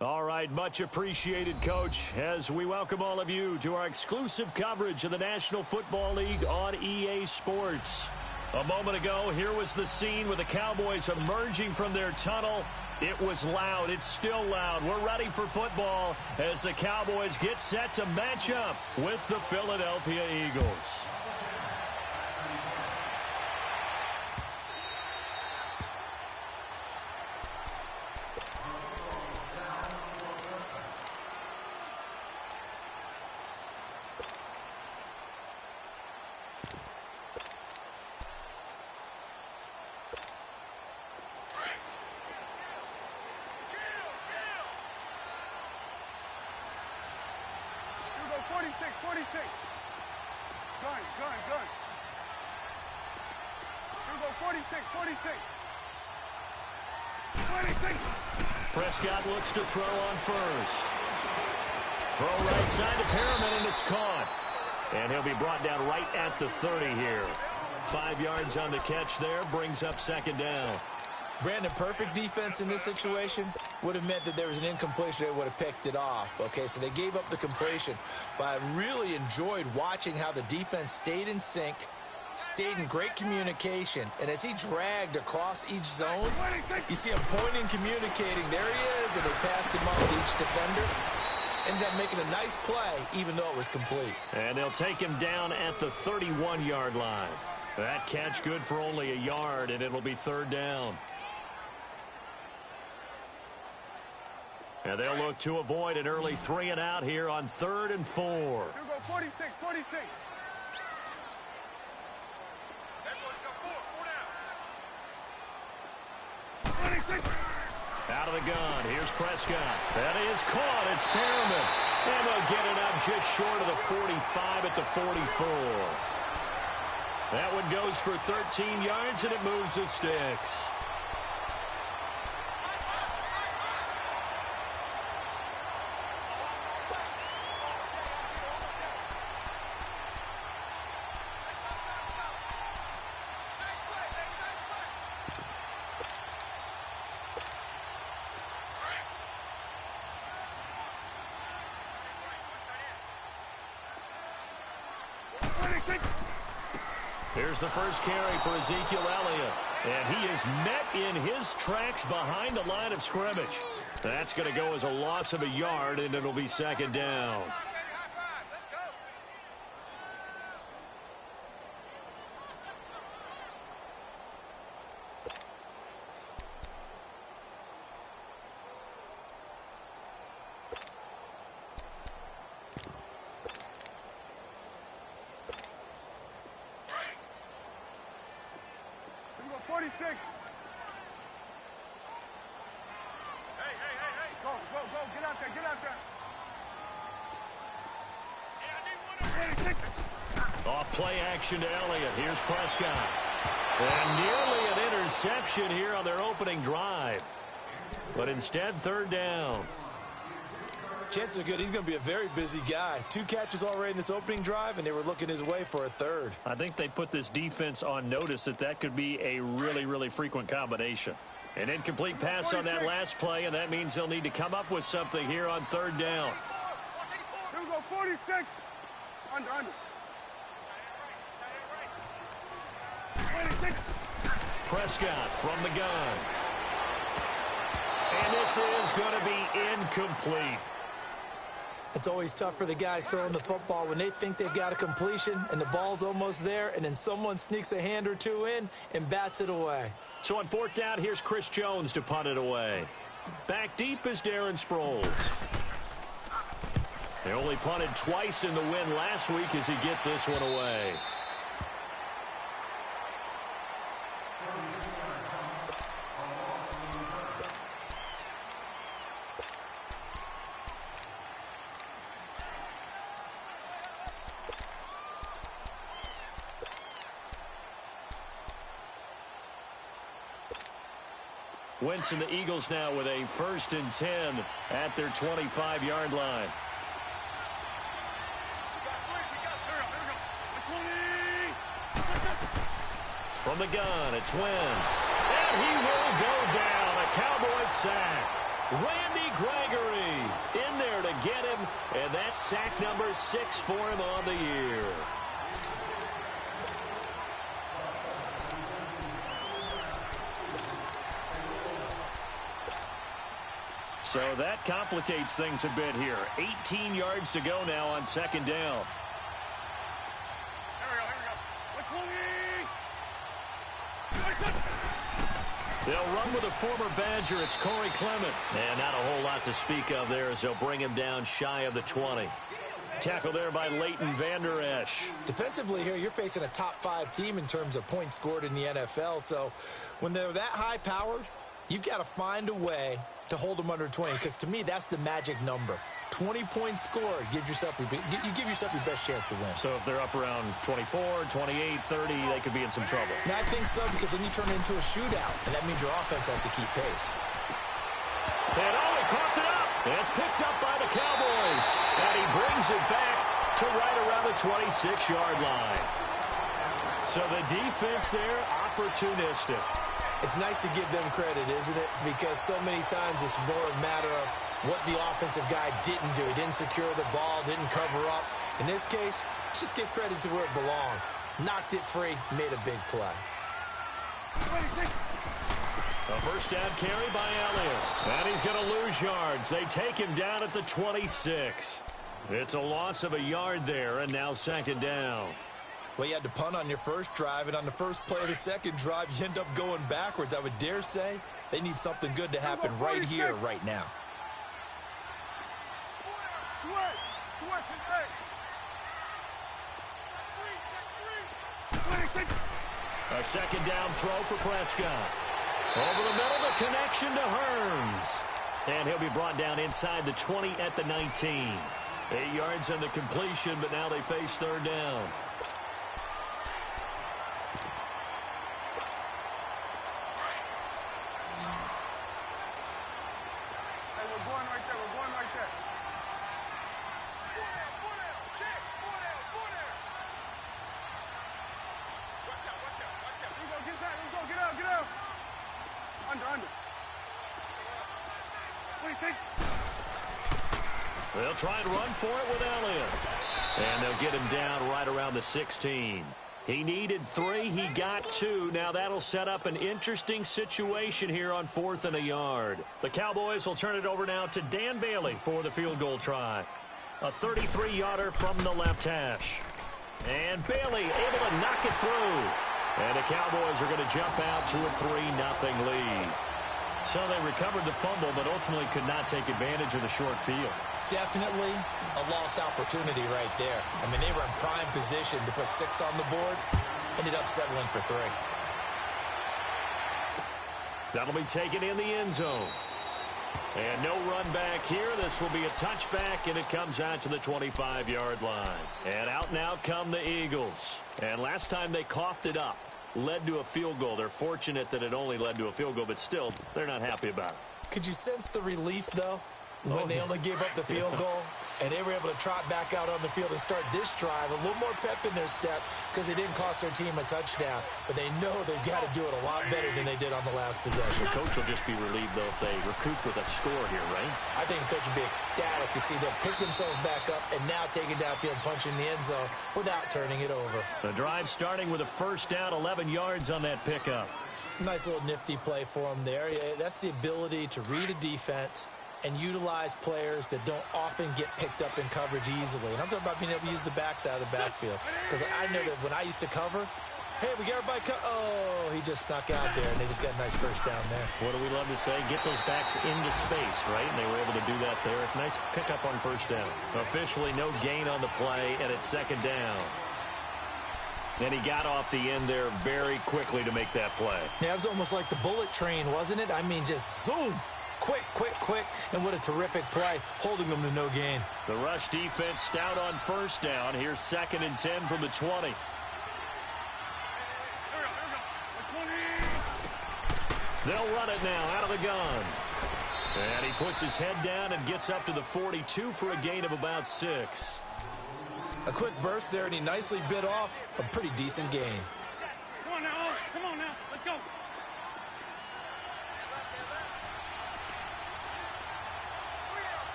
All right, much appreciated, Coach, as we welcome all of you to our exclusive coverage of the National Football League on EA Sports. A moment ago, here was the scene with the Cowboys emerging from their tunnel. It was loud. It's still loud. We're ready for football as the Cowboys get set to match up with the Philadelphia Eagles. Prescott looks to throw on first. Throw right side to Perriman, and it's caught. And he'll be brought down right at the 30 here. 5 yards on the catch there, brings up second down. Brandon, perfect defense in this situation would have meant that there was an incompletion. They would have picked it off. Okay, so they gave up the completion. But I really enjoyed watching how the defense stayed in sync, stayed in great communication, and as he dragged across each zone, you see him pointing, communicating. There he is, and they passed him up to each defender. Ended up making a nice play, even though it was complete. And they'll take him down at the 31-yard line. That catch good for only a yard, and it'll be third down. And they'll look to avoid an early 3-and-out here on 3rd and 4. Here we go, 46. Out of the gun, here's Prescott. That is caught, it's Perriman. And they'll get it up just short of the 45 at the 44. That one goes for 13 yards, and it moves the sticks. Here's the first carry for Ezekiel Elliott. And he is met in his tracks behind the line of scrimmage. That's going to go as a loss of a yard, and it'll be second down. Off play action to Elliott. Here's Prescott. And nearly an interception here on their opening drive. But instead, third down. Chances are good he's going to be a very busy guy. 2 catches already in this opening drive, and they were looking his way for a third. I think they put this defense on notice that could be a really, really frequent combination. An incomplete pass on that last play, and that means they'll need to come up with something here on third down. Here we go, 46. Under. 26. Prescott from the gun. And this is going to be incomplete. It's always tough for the guys throwing the football when they think they've got a completion and the ball's almost there, and then someone sneaks a hand or two in and bats it away. So on fourth down, here's Chris Jones to punt it away. Back deep is Darren Sproles. They only punted twice in the win last week as he gets this one away. Wentz and the Eagles now with a 1st and 10 at their 25-yard line. From the gun, it's Wentz. And he will go down. A Cowboys sack. Randy Gregory in there to get him, and that's sack number 6 for him on the year. So that complicates things a bit here. 18 yards to go now on second down. They'll run with a former Badger. It's Corey Clement. And not a whole lot to speak of there as they'll bring him down shy of the 20. Tackle there by Leighton Vander Esch. Defensively here, you're facing a top 5 team in terms of points scored in the NFL. So when they're that high-powered, you've got to find a way to hold them under 20, because to me, that's the magic number. 20 points scored gives yourself you give yourself your best chance to win. So if they're up around 24, 28, 30, they could be in some trouble. Yeah, I think so, because then you turn it into a shootout, and that means your offense has to keep pace. And he coughed it up. And it's picked up by the Cowboys. And he brings it back to right around the 26-yard line. So the defense there, opportunistic. It's nice to give them credit, isn't it? Because so many times it's more a matter of what the offensive guy didn't do. He didn't secure the ball, didn't cover up. In this case, let's just give credit to where it belongs. Knocked it free, made a big play. A first down carry by Elliott. And he's going to lose yards. They take him down at the 26. It's a loss of a yard there, and now second down. Well, you had to punt on your first drive, and on the first play of the second drive, you end up going backwards. I would dare say they need something good to happen right here, right now. A second down throw for Prescott. Over the middle, the connection to Hearns. And he'll be brought down inside the 20 at the 19. 8 yards on the completion, but now they face third down. They'll try and run for it with Elliott. And they'll get him down right around the 16. He needed 3. He got 2. Now that'll set up an interesting situation here on 4th and a yard. The Cowboys will turn it over now to Dan Bailey for the field goal try. A 33-yarder from the left hash. And Bailey able to knock it through. And the Cowboys are going to jump out to a 3-0 lead. So they recovered the fumble, but ultimately could not take advantage of the short field. Definitely a lost opportunity right there. I mean, they were in prime position to put 6 on the board. Ended up settling for 3. That'll be taken in the end zone. And no run back here. This will be a touchback, and it comes out to the 25-yard line. And out now come the Eagles. And last time they coughed it up, led to a field goal. They're fortunate that it only led to a field goal, but still, they're not happy about it. Could you sense the relief, though, when they only gave up the field goal? And they were able to trot back out on the field and start this drive. A little more pep in their step because it didn't cost their team a touchdown. But they know they've got to do it a lot better than they did on the last possession. The coach will just be relieved, though, if they recoup with a score here, right? I think the coach will be ecstatic to see them pick themselves back up and now take it downfield and punch in the end zone without turning it over. The drive starting with a first down, 11 yards on that pickup. Nice little nifty play for them there. Yeah, that's the ability to read a defense and utilize players that don't often get picked up in coverage easily. And I'm talking about being able to use the backside of the backfield. Because I know that when I used to cover, hey, we got everybody oh, he just snuck out there, and they just got a nice first down there. What do we love to say? Get those backs into space, right? And they were able to do that there. Nice pickup on first down. Officially no gain on the play, and it's second down. And he got off the end there very quickly to make that play. Yeah, it was almost like the bullet train, wasn't it? I mean, just zoom. Quick, quick, quick, and what a terrific play, holding them to no gain. The rush defense stout on first down. Here's 2nd and 10 from the 20. They'll run it now out of the gun. And he puts his head down and gets up to the 42 for a gain of about 6. A quick burst there, and he nicely bit off a pretty decent gain. Come on now, let's go.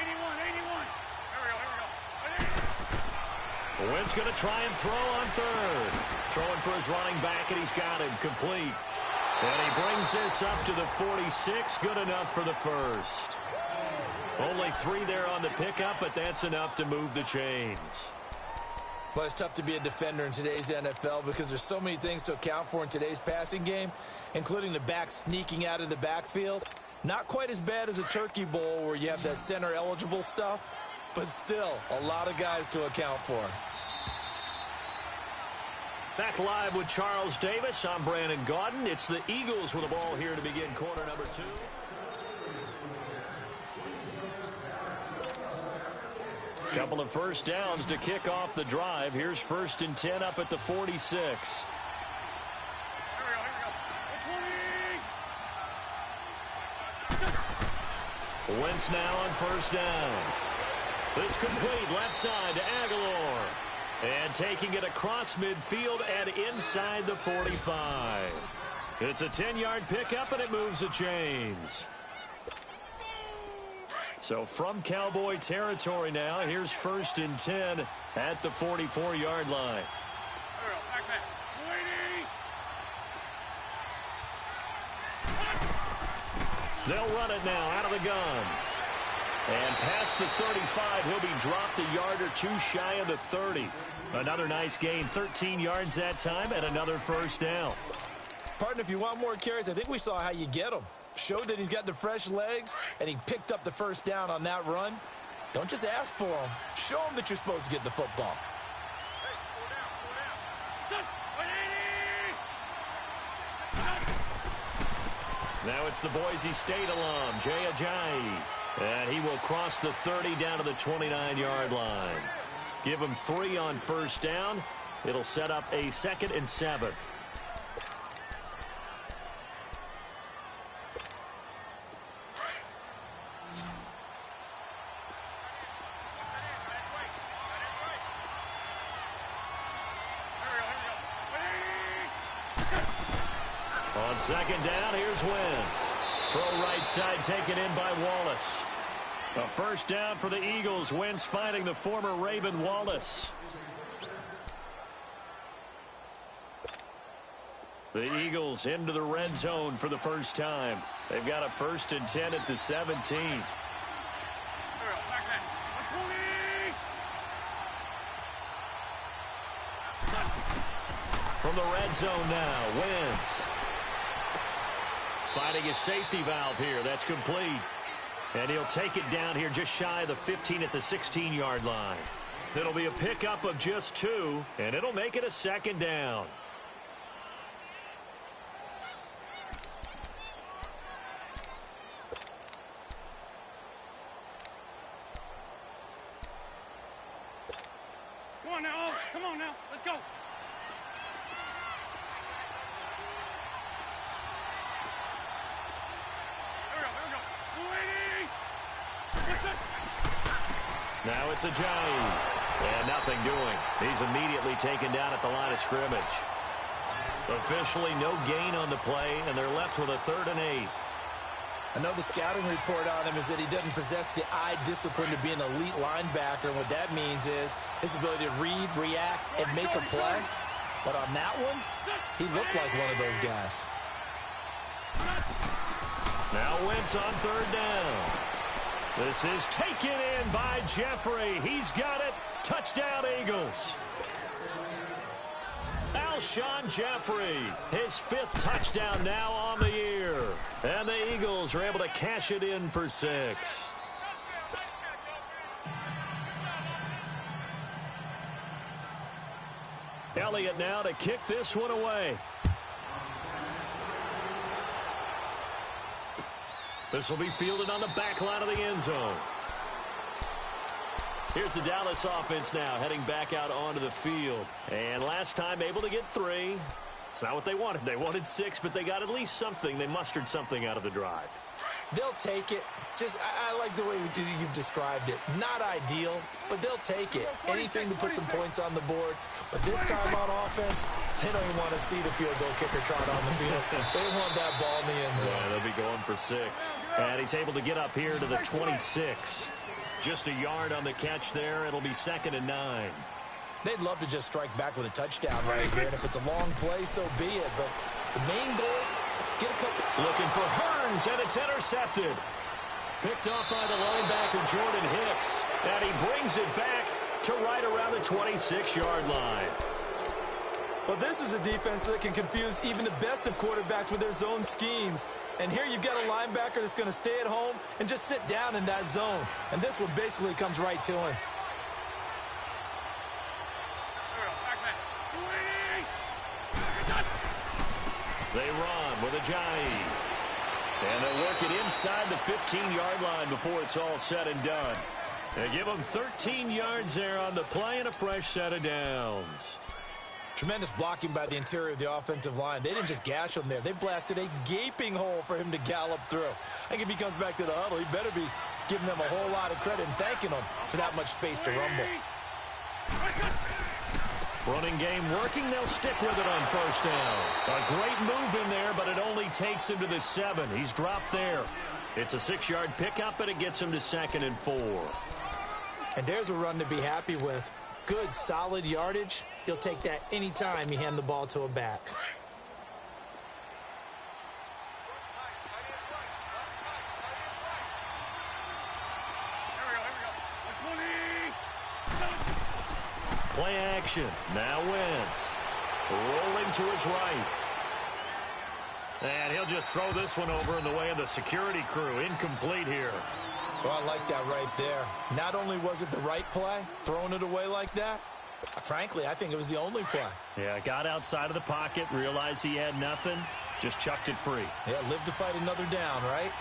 81, 81. Here we go. Wynn's going to try and throw on third. Throwing for his running back, and he's got him complete. And he brings this up to the 46. Good enough for the first. Only 3 there on the pickup, but that's enough to move the chains. Well, it's tough to be a defender in today's NFL because there's so many things to account for in today's passing game, including the back sneaking out of the backfield. Not quite as bad as a turkey bowl where you have that center-eligible stuff, but still a lot of guys to account for. Back live with Charles Davis. I'm Brandon Gaudin. It's the Eagles with the ball here to begin quarter number 2. Couple of first downs to kick off the drive. Here's 1st and 10 up at the 46. Here we go. Wentz now on 1st down. This complete left side to Aguilar. And taking it across midfield and inside the 45. It's a 10-yard pickup, and it moves the chains. So from Cowboy territory now, here's 1st and 10 at the 44-yard line. They'll run it now out of the gun. And past the 35, he'll be dropped a yard or 2 shy of the 30. Another nice gain, 13 yards that time, and another 1st down. Partner, if you want more carries, I think we saw how you get them. Showed that he's got the fresh legs, and he picked up the 1st down on that run. Don't just ask for him. Show him that you're supposed to get the football. Now it's the Boise State alum, Jay Ajayi. And he will cross the 30 down to the 29-yard line. Give him 3 on 1st down. It'll set up a 2nd and 7. On 2nd down, here's Wentz. Throw right side taken in by Wallace. A 1st down for the Eagles. Wentz finding the former Raven Wallace. The Eagles into the red zone for the first time. They've got a 1st and 10 at the 17. From the red zone now, Wentz. Finding his safety valve here. That's complete. And he'll take it down here just shy of the 15 at the 16-yard line. It'll be a pickup of just 2, and it'll make it a 2nd down. Come on now. Come on now. Let's go. Now it's Ajayi. And nothing doing. He's immediately taken down at the line of scrimmage. Officially no gain on the play, and they're left with a 3rd and 8. I know the scouting report on him is that he doesn't possess the eye discipline to be an elite linebacker. And what that means is his ability to read, react, and make a play. But on that one, he looked like one of those guys. Now Wentz on 3rd down. This is taken in by Jeffrey. He's got it. Touchdown, Eagles. Alshon Jeffrey, his 5th touchdown now on the year. And the Eagles are able to cash it in for 6. Elliott now to kick this one away. This will be fielded on the back line of the end zone. Here's the Dallas offense now heading back out onto the field. And last time able to get 3. It's not what they wanted. They wanted 6, but they got at least something. They mustered something out of the drive. They'll take it. I like the way you've described it. Not ideal, but they'll take it. Anything to put some points on the board. But this time on offense, they don't even want to see the field goal kicker trot on the field. They want that ball in the end zone. Yeah, they'll be going for 6. And he's able to get up here to the 26. Just a yard on the catch there. It'll be 2nd and 9. They'd love to just strike back with a touchdown right here. And if it's a long play, so be it. But the main goal, get a couple. Looking for Hearns, and it's intercepted. Picked off by the linebacker, Jordan Hicks. And he brings it back to right around the 26-yard line. Well, this is a defense that can confuse even the best of quarterbacks with their zone schemes. And here you've got a linebacker that's going to stay at home and just sit down in that zone. And this one basically comes right to him. They run with Ajayi. And they'll work it inside the 15-yard line before it's all said and done. They give them 13 yards there on the play and a fresh set of downs. Tremendous blocking by the interior of the offensive line. They didn't just gash him there. They blasted a gaping hole for him to gallop through. I think if he comes back to the huddle, he better be giving them a whole lot of credit and thanking them for that much space to rumble. Running game working. They'll stick with it on first down. A great move in there, but it only takes him to the 7. He's dropped there. It's a 6-yard pickup, and it gets him to 2nd and 4. And there's a run to be happy with. Good, solid yardage. He'll take that any time you hand the ball to a back. Play action. Now Wentz. Rolling to his right. And he'll just throw this one over in the way of the security crew. Incomplete here. Well, I like that right there. Not only was it the right play, throwing it away like that, frankly, I think it was the only play. Yeah, got outside of the pocket, realized he had nothing, just chucked it free. Yeah, live to fight another down, right?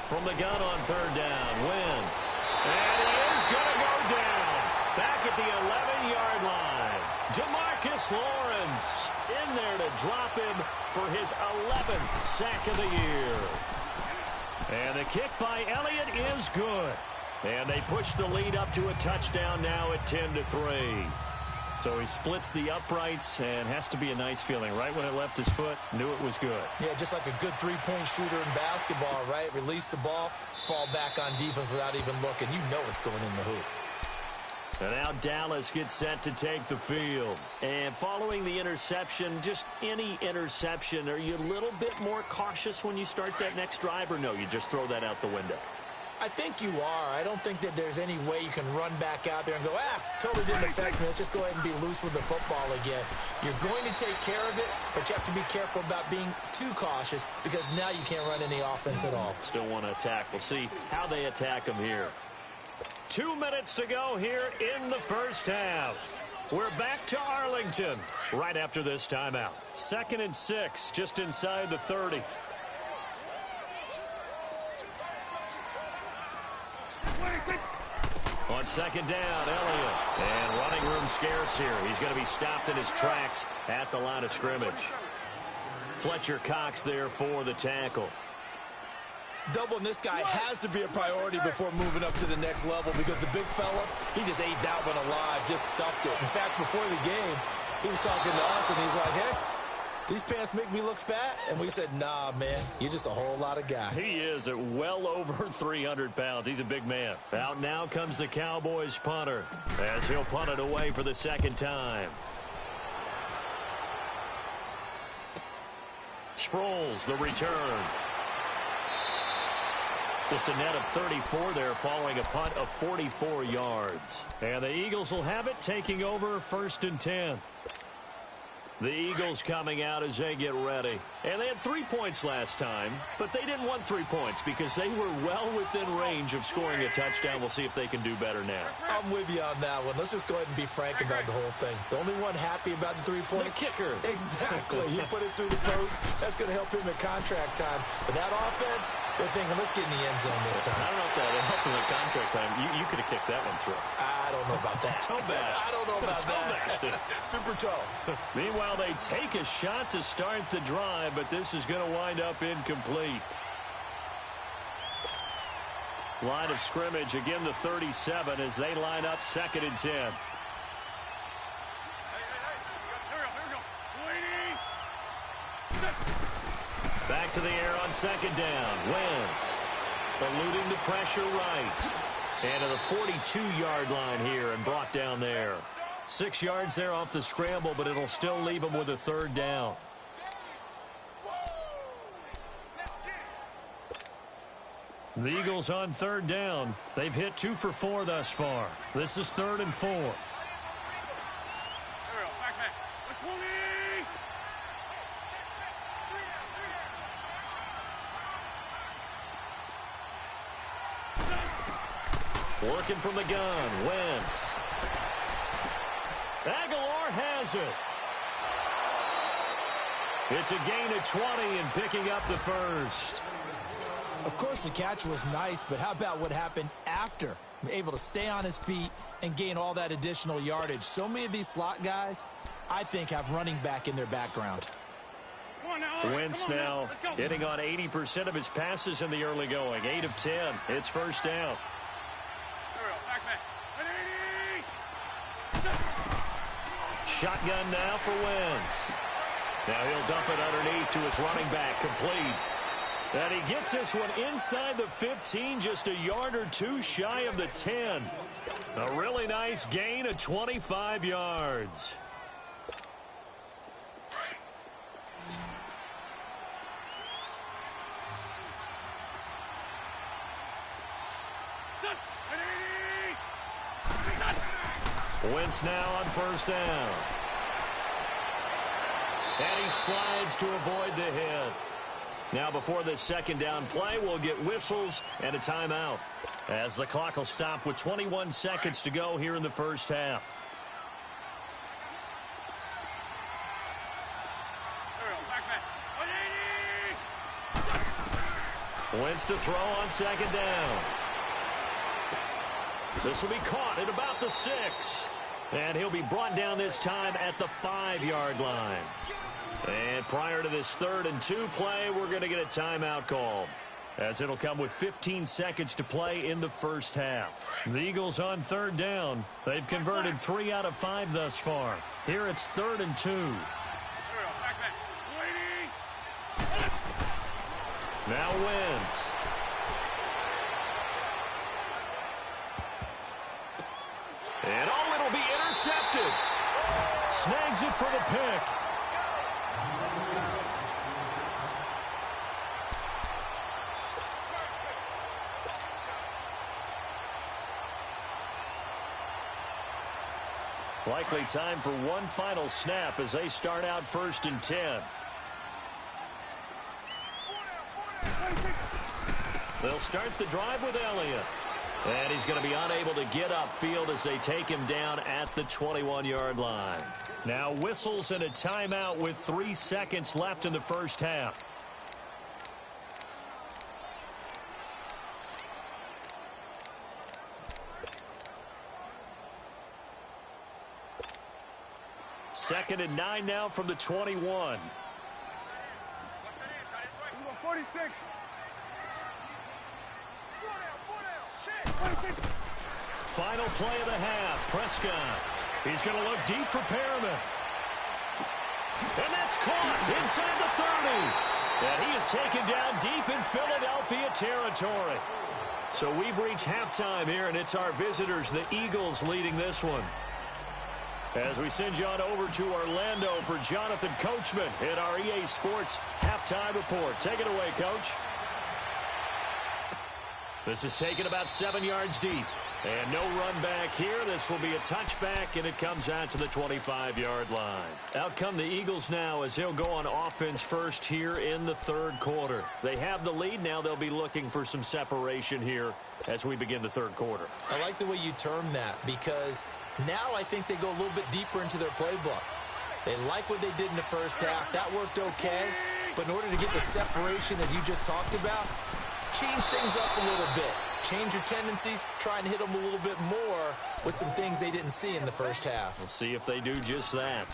From the gun on 3rd down, Wentz. And he is going to go down. Back at the 11-yard line. DeMarcus Lawrence in there to drop him for his 11th sack of the year. And the kick by Elliott is good. And they push the lead up to a touchdown now at 10-3. So he splits the uprights and has to be a nice feeling. Right when it left his foot, knew it was good. Yeah, just like a good three-point shooter in basketball, right? Release the ball, fall back on defense without even looking. You know it's going in the hoop. And now Dallas gets set to take the field. And following the interception, just any interception, are you a little bit more cautious when you start that next drive, or no, you just throw that out the window? I think you are. I don't think that there's any way you can run back out there and go, totally didn't affect me. Let's just go ahead and be loose with the football again. You're going to take care of it, but you have to be careful about being too cautious because now you can't run any offense at all. Still want to attack. We'll see how they attack them here. 2 minutes to go here in the first half. We're back to Arlington right after this timeout. 2nd and 6, just inside the 30. On 2nd down, Elliott. And running room scarce here. He's going to be stopped in his tracks at the line of scrimmage. Fletcher Cox there for the tackle. Doubling this guy has to be a priority before moving up to the next level because the big fella, he just ate that one alive, just stuffed it. In fact, before the game, he was talking to us, and he's like, hey, these pants make me look fat? And we said, nah, man, you're just a whole lot of guy. He is at well over 300 pounds. He's a big man. Out now comes the Cowboys punter as he'll punt it away for the 2nd time. Sproles, the return. Just a net of 34 there following a punt of 44 yards. And the Eagles will have it, taking over 1st and 10. The Eagles coming out as they get ready. And they had 3 points last time, but they didn't want 3 points because they were well within range of scoring a touchdown. We'll see if they can do better now. I'm with you on that one. Let's just go ahead and be frank about the whole thing. The only one happy about the 3-point. The kicker. Exactly. He put it through the post. That's going to help him at contract time. But that offense, they're thinking, let's get in the end zone this time. I don't know if that helped him at contract time. You could have kicked that one through. I don't know about that. Toe bash. I don't know about that. Super toe. Meanwhile, they take a shot to start the drive, but this is going to wind up incomplete. Line of scrimmage, again the 37 as they line up 2nd and 10. Back back to the air on second down. Wentz eluding the pressure right. And to the 42-yard line here and brought down there. 6 yards there off the scramble, but it'll still leave him with a third down. The Eagles on third down. They've hit 2 for 4 thus far. This is 3rd and 4. Working from the gun, Wentz. Aguilar has it. It's a gain of 20 and picking up the first. Of course, the catch was nice, but how about what happened after? Able to stay on his feet and gain all that additional yardage. So many of these slot guys, I think, have running back in their background. Wentz now hitting on 80% of his passes in the early going. 8 of 10. It's first down. Shotgun now for Wentz. Now he'll dump it underneath to his running back, complete. And he gets this one inside the 15, just a yard or 2 shy of the 10. A really nice gain of 25 yards. Wentz now on first down. And he slides to avoid the hit. Now before this second down play, we'll get whistles and a timeout, as the clock will stop with 21 seconds to go here in the first half. Wentz to throw on second down. This will be caught at about the 6. And he'll be brought down this time at the 5-yard line. And prior to this 3rd and 2 play, we're going to get a timeout call, as it'll come with 15 seconds to play in the first half. The Eagles on third down. They've converted 3 out of 5 thus far. Here it's 3rd and 2. Now Wentz. And it'll be intercepted. Snags it for the pick. Likely time for one final snap as they start out 1st and 10. They'll start the drive with Elliott. And he's going to be unable to get upfield as they take him down at the 21-yard line. Now whistles and a timeout with 3 seconds left in the first half. Second and 9 now from the 21. 46. Final play of the half. Prescott. He's going to look deep for Perriman. And that's caught inside the 30. And he is taken down deep in Philadelphia territory. So we've reached halftime here, and it's our visitors, the Eagles, leading this one. As we send you on over to Orlando for Jonathan Coachman in our EA Sports halftime report. Take it away, Coach. This is taken about 7 yards deep. And no run back here. This will be a touchback, and it comes out to the 25-yard line. Out come the Eagles now as they'll go on offense first here in the 3rd quarter. They have the lead. Now they'll be looking for some separation here as we begin the 3rd quarter. I like the way you term that, because now I think they go a little bit deeper into their playbook. They like what they did in the first half. That worked okay. But in order to get the separation that you just talked about, change things up a little bit. Change your tendencies, try and hit them a little bit more with some things they didn't see in the first half. We'll see if they do just that.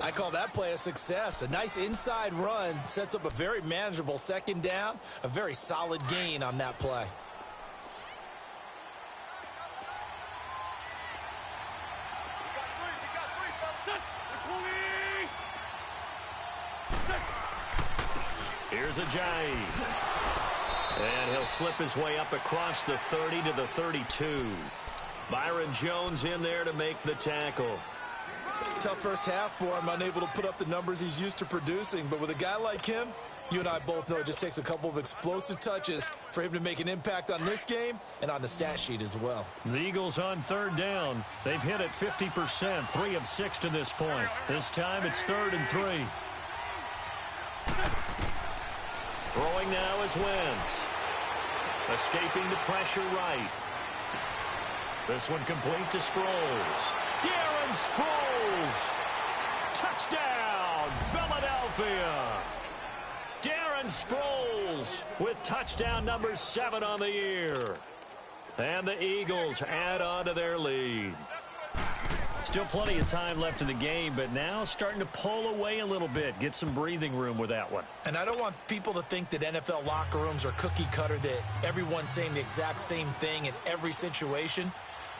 I call that play a success. A nice inside run sets up a very manageable second down, a very solid gain on that play. Here's Ajayi. And he'll slip his way up across the 30 to the 32. Byron Jones in there to make the tackle. Tough first half for him, unable to put up the numbers he's used to producing. But with a guy like him, you and I both know it just takes a couple of explosive touches for him to make an impact on this game and on the stat sheet as well. The Eagles on third down. They've hit it 50%, 3 of 6 to this point. This time it's 3rd and 3. Throwing now is Wentz. Escaping the pressure right. This one complete to Sproles. Darren Sproles. Touchdown, Philadelphia. Darren Sproles with touchdown number 7 on the year. And the Eagles add on to their lead. Still plenty of time left in the game, but now starting to pull away a little bit. Get some breathing room with that one. And I don't want people to think that NFL locker rooms are cookie cutter, that everyone's saying the exact same thing in every situation.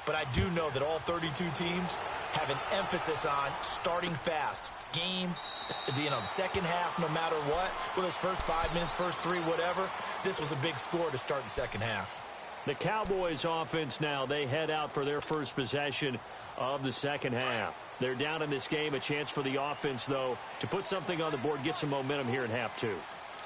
But I do know that all 32 teams have an emphasis on starting fast. Game, the second half, no matter what. Whether it's first 5 minutes, first 3, whatever. This was a big score to start the second half. The Cowboys offense now, they head out for their first possession of the second half. They're down in this game. A chance for the offense, though, to put something on the board, get some momentum here in half 2.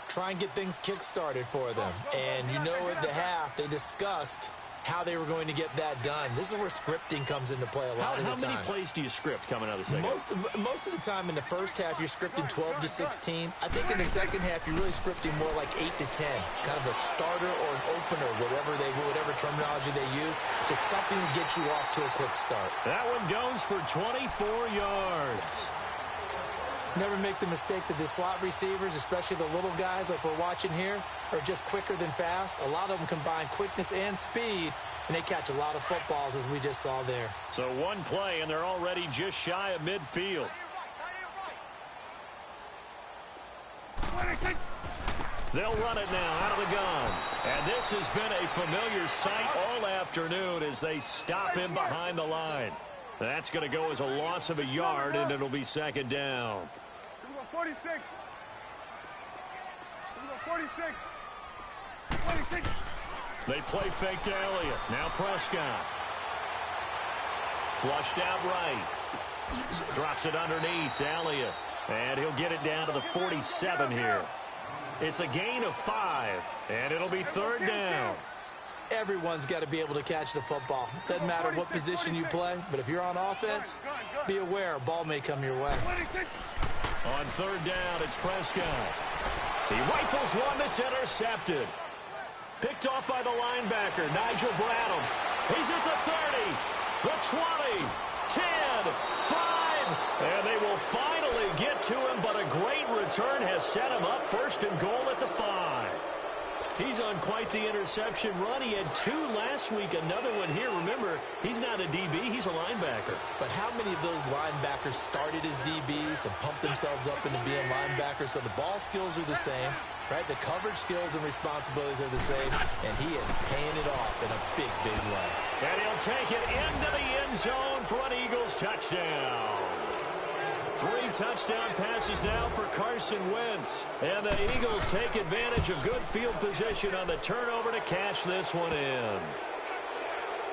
Try and get things kick-started for them. And you know at the half, they discussed how they were going to get that done. This is where scripting comes into play a lot of the time. How many plays do you script coming out of the second half? Most of the time in the first half, you're scripting 12 to 16. I think in the second half, you're really scripting more like 8 to 10. Kind of a starter or an opener, whatever terminology they use. Just something to get you off to a quick start. That one goes for 24 yards. Never make the mistake that the slot receivers, especially the little guys like we're watching here, are just quicker than fast. A lot of them combine quickness and speed, and they catch a lot of footballs, as we just saw there. So one play, and they're already just shy of midfield. They'll run it now out of the gun. And this has been a familiar sight all afternoon as they stop him behind the line. That's going to go as a loss of a yard, and it'll be second down. 46. 46. 26. They play fake to Elliott. Now Prescott. Flushed out right. Drops it underneath to Elliott. And he'll get it down to the 47 here. It's a gain of 5, and it'll be third down. Everyone's got to be able to catch the football. Doesn't matter what position you play, but if you're on offense, be aware a ball may come your way. On third down, it's Prescott. He rifles one that's intercepted. Picked off by the linebacker, Nigel Bradham. He's at the 30, the 20, 10, 5, and they will finally get to him, but a great return has set him up first and goal at the 5. He's on quite the interception run. He had 2 last week, another one here. Remember, he's not a DB, he's a linebacker. But how many of those linebackers started as DBs and pumped themselves up into being linebackers? So the ball skills are the same, right? The coverage skills and responsibilities are the same, and he is paying it off in a big, big way. And he'll take it into the end zone for an Eagles touchdown. 3 touchdown passes now for Carson Wentz. And the Eagles take advantage of good field position on the turnover to cash this one in.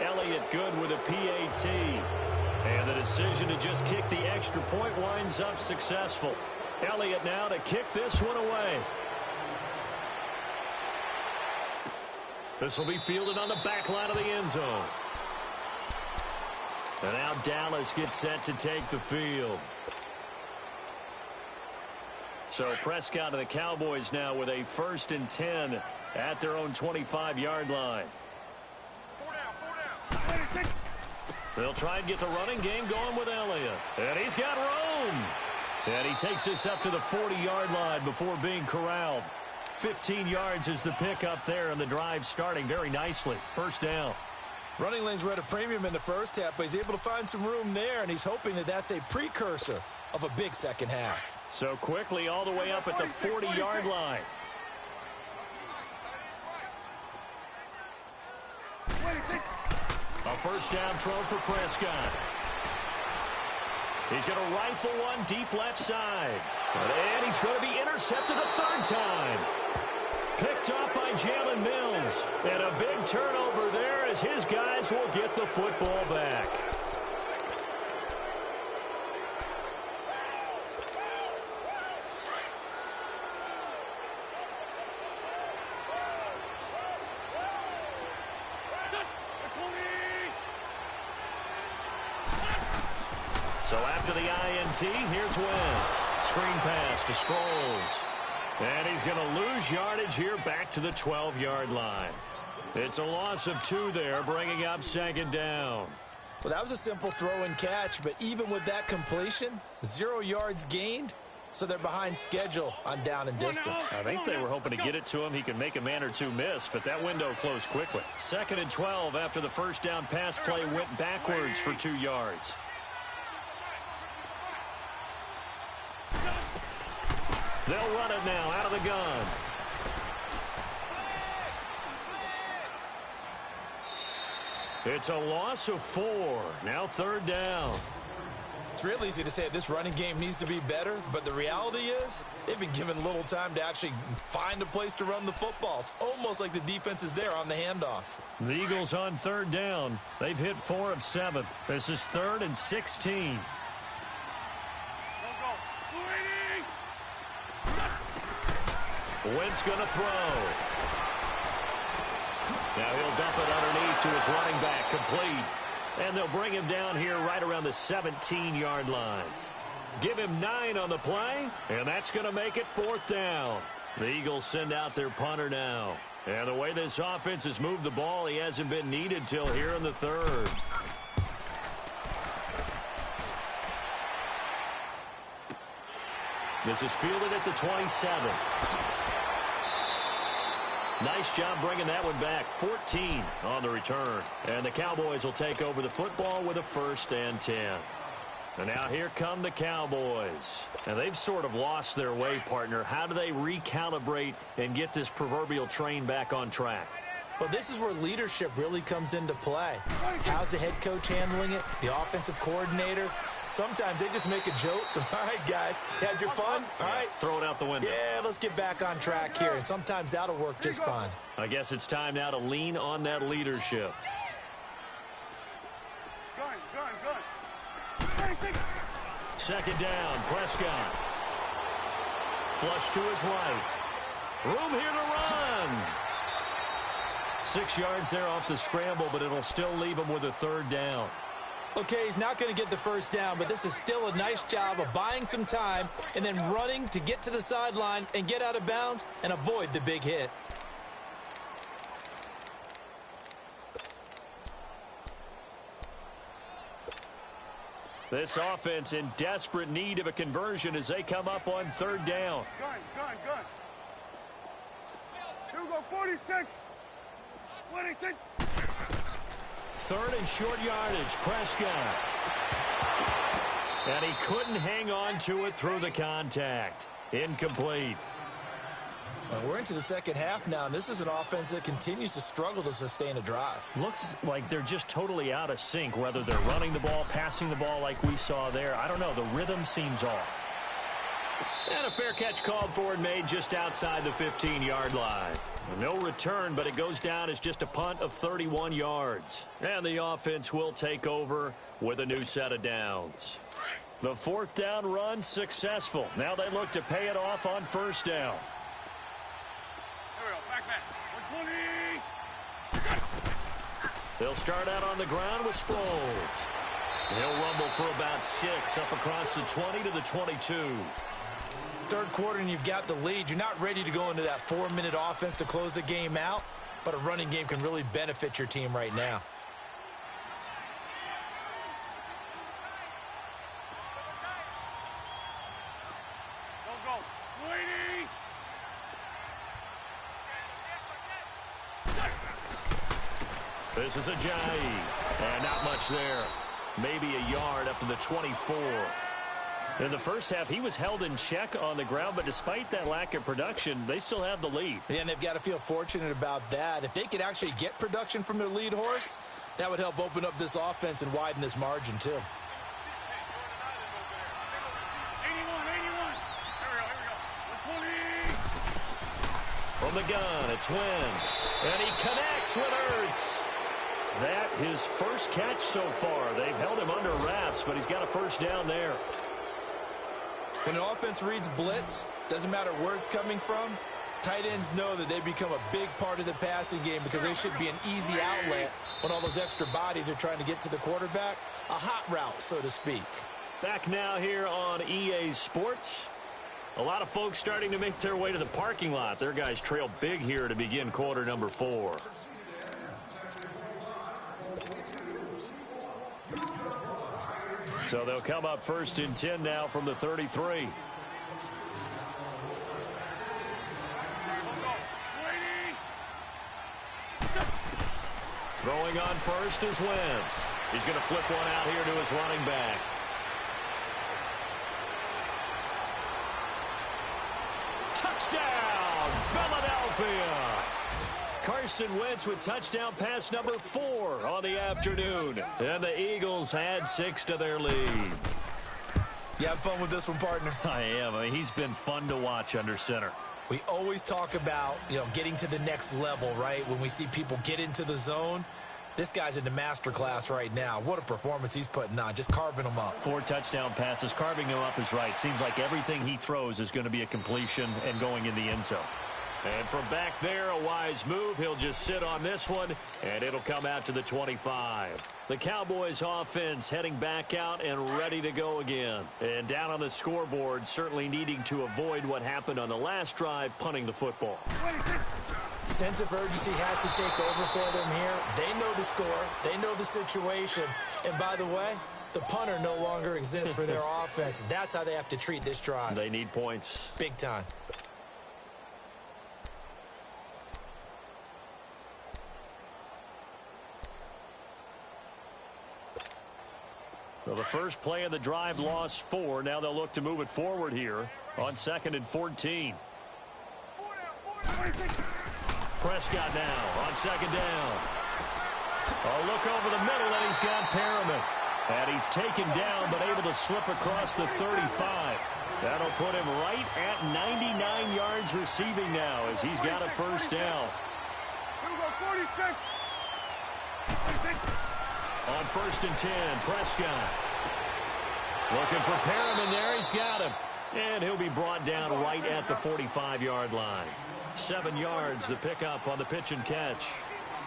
Elliott good with a PAT. And the decision to just kick the extra point winds up successful. Elliott now to kick this one away. This will be fielded on the back line of the end zone. And now Dallas gets set to take the field. So Prescott and the Cowboys now with a 1st and 10 at their own 25-yard line. They'll try and get the running game going with Elliott. And he's got room. And he takes this up to the 40-yard line before being corralled. 15 yards is the pickup there, and the drive starting very nicely. First down. Running lanes were at a premium in the first half, but he's able to find some room there, and he's hoping that that's a precursor of a big second half. So quickly all the way up at the 40-yard line. A first down throw for Prescott. He's going to rifle one deep left side. And he's going to be intercepted a third time. Picked up by Jalen Mills. And a big turnover there as his guys will get the football back. So after the INT, here's Wentz. Screen pass to Sproles. And he's going to lose yardage here back to the 12-yard line. It's a loss of 2 there, bringing up second down. Well, that was a simple throw and catch, but even with that completion, 0 yards gained, so they're behind schedule on down and distance. I think they were hoping to get it to him. He could make a man or two miss, but that window closed quickly. 2nd and 12 after the first down pass play went backwards for 2 yards. They'll run it now out of the gun. It's a loss of 4. Now 3rd down. It's real easy to say this running game needs to be better, but the reality is they've been given little time to actually find a place to run the football. It's almost like the defense is there on the handoff. The Eagles on 3rd down. They've hit 4 of 7. This is 3rd and 16. Wentz going to throw. Now he'll dump it underneath to his running back, complete. And they'll bring him down here right around the 17-yard line. Give him 9 on the play, and that's going to make it 4th down. The Eagles send out their punter now. And the way this offense has moved the ball, he hasn't been needed till here in the 3rd. This is fielded at the 27. Nice job bringing that one back. 14 on the return. And the Cowboys will take over the football with a 1st and 10. And now here come the Cowboys. And they've sort of lost their way, partner. How do they recalibrate and get this proverbial train back on track? Well, this is where leadership really comes into play. How's the head coach handling it? The offensive coordinator? Sometimes they just make a joke. All right, guys, you had your fun? All right. Throw it out the window. Yeah, let's get back on track here. And sometimes that'll work just fine. I guess it's time now to lean on that leadership. Second down, Prescott. Flush to his right. Room here to run. 6 yards there off the scramble, but it'll still leave him with a 3rd down. Okay, he's not going to get the 1st down, but this is still a nice job of buying some time and then running to get to the sideline and get out of bounds and avoid the big hit. This offense in desperate need of a conversion as they come up on 3rd down. Gun. Here we go, 46. 26. 3rd and short yardage, Prescott. And he couldn't hang on to it through the contact. Incomplete. Well, we're into the second half now, and this is an offense that continues to struggle to sustain a drive. Looks like they're just totally out of sync, whether they're running the ball, passing the ball like we saw there. I don't know. The rhythm seems off. And a fair catch called for and made just outside the 15-yard line. No return, but it goes down as just a punt of 31 yards. And the offense will take over with a new set of downs. The 4th down run successful. Now they look to pay it off on 1st down. Here we go, back. 120. They'll start out on the ground with Sproles. He'll rumble for about 6 up across the 20 to the 22. 3rd quarter and you've got the lead. You're not ready to go into that 4-minute offense to close the game out, but a running game can really benefit your team right now. Go. 20. This is a Ajayi. And not much there. Maybe a yard up to the 24. In the first half, he was held in check on the ground, but despite that lack of production, they still have the lead. Yeah, and they've got to feel fortunate about that. If they could actually get production from their lead horse, that would help open up this offense and widen this margin, too. From the gun, it's Wentz. And he connects with Ertz. That his first catch so far. They've held him under wraps, but he's got a first down there. When an offense reads blitz, doesn't matter where it's coming from, tight ends know that they become a big part of the passing game because they should be an easy outlet when all those extra bodies are trying to get to the quarterback. A hot route, so to speak. Back now here on EA Sports. A lot of folks starting to make their way to the parking lot. Their guys trail big here to begin quarter number 4. So they'll come up 1st and 10 now from the 33. Throwing on first is Wentz. He's going to flip one out here to his running back. Touchdown, Philadelphia! Carson Wentz with touchdown pass number 4 on the afternoon. And the Eagles add 6 to their lead. You have fun with this one, partner? I am. I mean, he's been fun to watch under center. We always talk about, getting to the next level, right? When we see people get into the zone, this guy's in the master class right now. What a performance he's putting on, just carving them up. 4 touchdown passes. Carving him up is right. Seems like everything he throws is going to be a completion and going in the end zone. And from back there, a wise move. He'll just sit on this one, and it'll come out to the 25. The Cowboys offense heading back out and ready to go again. And down on the scoreboard, certainly needing to avoid what happened on the last drive, punting the football. Sense of urgency has to take over for them here. They know the score. They know the situation. And by the way, the punter no longer exists for their offense. That's how they have to treat this drive. They need points. Big time. So the first play of the drive lost 4. Now they'll look to move it forward here on 2nd and 14. Prescott now on 2nd down. A look over the middle, and he's got Perriman. And he's taken down, but able to slip across the 35. That'll put him right at 99 yards receiving now as he's got a first down. On 1st and 10, Prescott. Looking for Perriman there. He's got him. And he'll be brought down right at the 45-yard line. 7 yards, the pickup on the pitch and catch.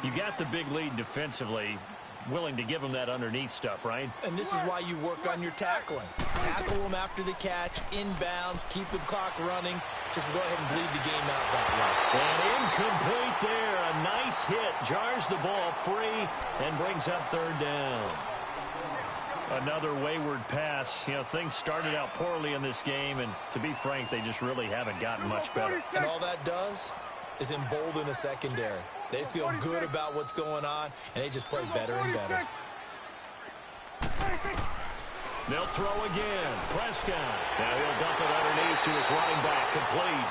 You got the big lead defensively. Willing to give him that underneath stuff, right? And this is why you work on your tackling. Tackle them after the catch, inbounds, keep the clock running. Just go ahead and bleed the game out that way. And incomplete there. A nice hit. Jars the ball free and brings up 3rd down. Another wayward pass. Things started out poorly in this game, and to be frank, they just really haven't gotten much better. And all that does is embolden a secondary. They feel good about what's going on, and they just play better and better. They'll throw again. Prescott. Now he'll dump it underneath to his running back, complete.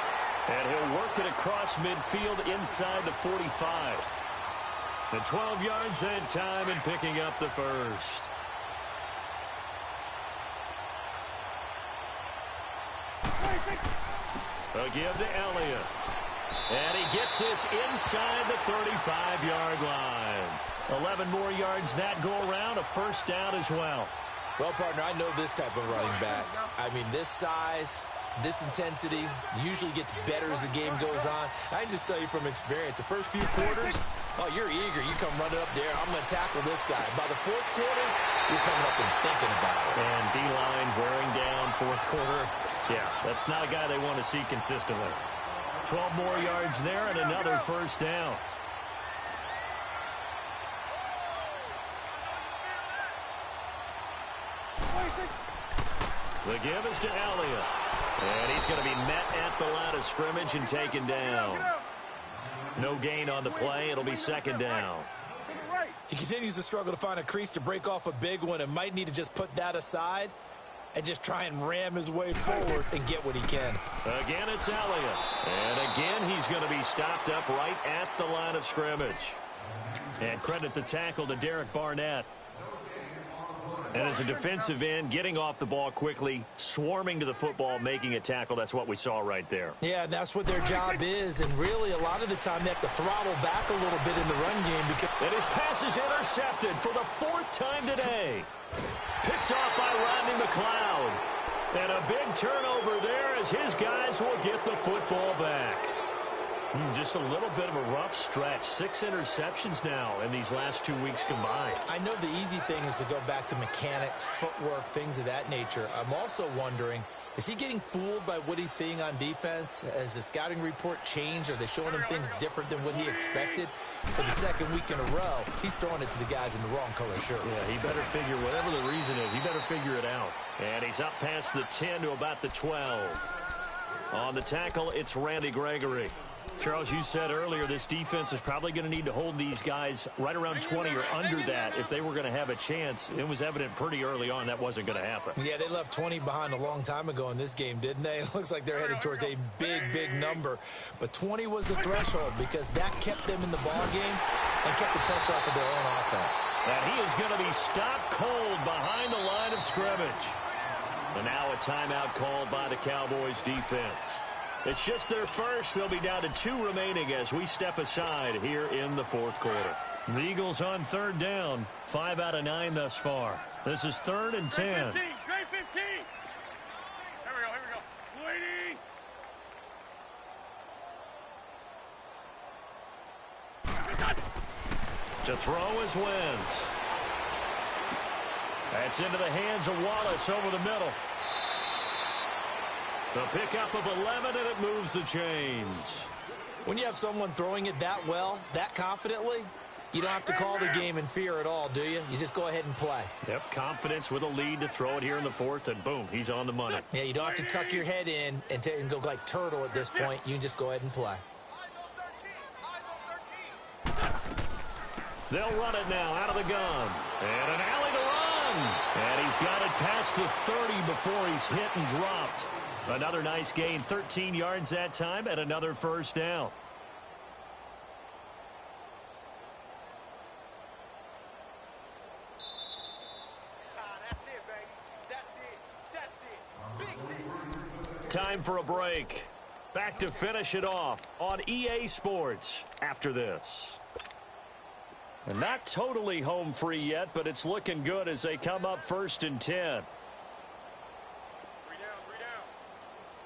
And he'll work it across midfield inside the 45. The 12 yards that time and picking up the first. A give to Elliott. And he gets this inside the 35-yard line. 11 more yards that go around, a first down as well. Well, partner, I know this type of running back. I mean, this size, this intensity usually gets better as the game goes on. I can just tell you from experience, the first few quarters, oh, you're eager. You come running up there, I'm going to tackle this guy. By the 4th quarter, you're coming up and thinking about it. And D-line wearing down 4th quarter. Yeah, that's not a guy they want to see consistently. 12 more yards there and another first down. The give is to Elliott. And he's going to be met at the line of scrimmage and taken down. No gain on the play. It'll be 2nd down. He continues to struggle to find a crease to break off a big one and might need to just put that aside and just try and ram his way forward and get what he can. Again, it's Elliott. And again, he's going to be stopped up right at the line of scrimmage. And credit the tackle to Derek Barnett. And as a defensive end, getting off the ball quickly, swarming to the football, making a tackle, that's what we saw right there. Yeah, and that's what their job is. And really, a lot of the time, they have to throttle back a little bit in the run game. And his pass is intercepted for the 4th time today. Picked off by Rodney McLeod. And a big turnover there as his guys will get the football back. Just a little bit of a rough stretch. 6 interceptions now in these last 2 weeks combined. I know the easy thing is to go back to mechanics, footwork, things of that nature. I'm also wondering, is he getting fooled by what he's seeing on defense? Has the scouting report changed? Are they showing him things different than what he expected? For the 2nd week in a row, he's throwing it to the guys in the wrong color shirts. Yeah, he better figure, whatever the reason is, he better figure it out. And he's up past the 10 to about the 12. On the tackle, it's Randy Gregory. Charles, you said earlier this defense is probably going to need to hold these guys right around 20 or under that if they were going to have a chance. It was evident pretty early on that wasn't going to happen. Yeah, they left 20 behind a long time ago in this game, didn't they? It looks like they're headed towards a big, big number. But 20 was the threshold because that kept them in the ball game and kept the pressure off of their own offense. And he is going to be stopped cold behind the line of scrimmage. And now a timeout called by the Cowboys defense. It's just their first. They'll be down to 2 remaining as we step aside here in the 4th quarter. The Eagles on 3rd down. 5 out of 9 thus far. This is 3rd and 10. Grade 15. Grade 15. Here we go. Waiting. To throw is Wentz. That's into the hands of Wallace over the middle. The pickup of 11, and it moves the chains. When you have someone throwing it that well, that confidently, you don't have to call the game in fear at all, do you? You just go ahead and play. Yep, confidence with a lead to throw it here in the 4th, and boom, he's on the money. Yeah, you don't have to tuck your head in and go like turtle at this point. You can just go ahead and play. They'll run it now out of the gun. And an alley to run. And he's got it past the 30 before he's hit and dropped. Another nice gain, 13 yards that time, and another first down. Time for a break. Back to finish it off on EA Sports after this. And not totally home free yet, but it's looking good as they come up 1st and 10. 3 down.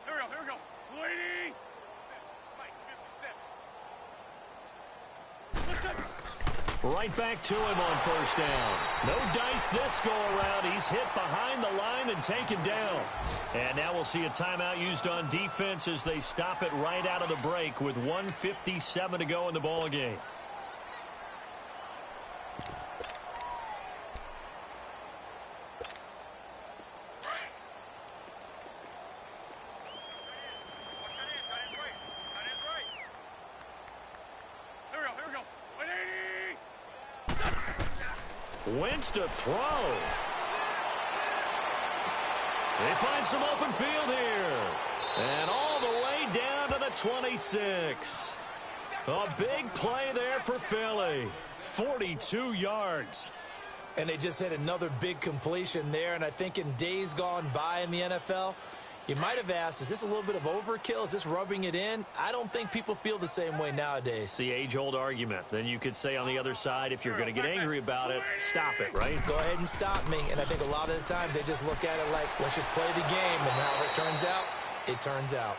Here we go. Waiting. Right back to him on 1st down. No dice this go around. He's hit behind the line and taken down. And now we'll see a timeout used on defense as they stop it right out of the break with 1:57 to go in the ball game. Wentz to throw. They find some open field here. And all the way down to the 26. A big play there for Philly. 42 yards. And they just hit another big completion there. And I think in days gone by in the NFL, you might have asked, is this a little bit of overkill? Is this rubbing it in? I don't think people feel the same way nowadays. It's the age-old argument. Then you could say on the other side, if you're going to get angry about it, stop it, right? Go ahead and stop me. And I think a lot of the times they just look at it like, let's just play the game. And however it turns out, it turns out.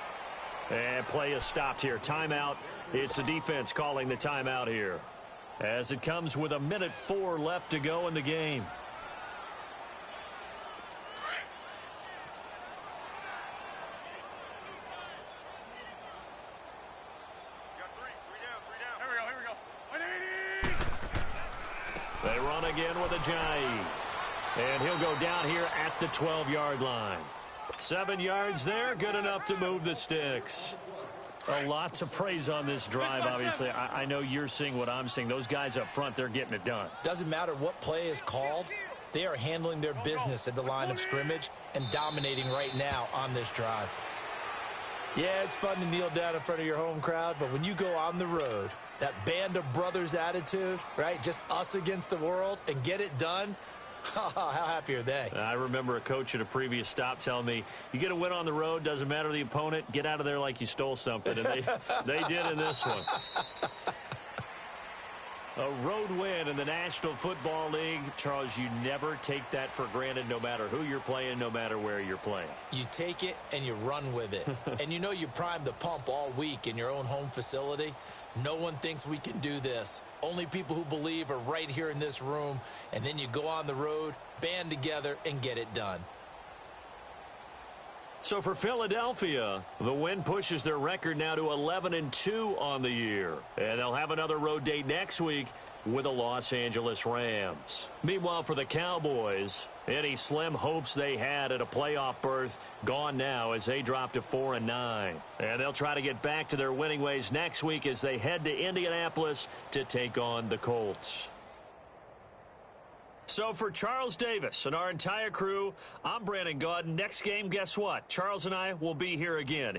And play is stopped here. Timeout. It's the defense calling the timeout here. As it comes with 1:04 left to go in the game. They run again with Ajayi. And he'll go down here at the 12-yard line. 7 yards there, good enough to move the sticks. A lot to praise on this drive, obviously. I know you're seeing what I'm seeing. Those guys up front, they're getting it done. Doesn't matter what play is called. They are handling their business at the line of scrimmage and dominating right now on this drive. Yeah, it's fun to kneel down in front of your home crowd, but when you go on the road, that band of brothers attitude, right, just us against the world and get it done, How happy are they? I remember a coach at a previous stop telling me, you get a win on the road, doesn't matter the opponent, get out of there like you stole something. And they did in this one. A road win in the National Football League. Charles, you never take that for granted no matter who you're playing, no matter where you're playing. You take it and you run with it. And you know you primed the pump all week in your own home facility. No one thinks we can do this. Only people who believe are right here in this room. And then you go on the road, band together, and get it done. So for Philadelphia, the win pushes their record now to 11-2 on the year. And they'll have another road date next week with the Los Angeles Rams. Meanwhile, for the Cowboys, any slim hopes they had at a playoff berth gone now as they drop to 4-9. And they'll try to get back to their winning ways next week as they head to Indianapolis to take on the Colts. So for Charles Davis and our entire crew, I'm Brandon Gaudin. Next game, guess what? Charles and I will be here again.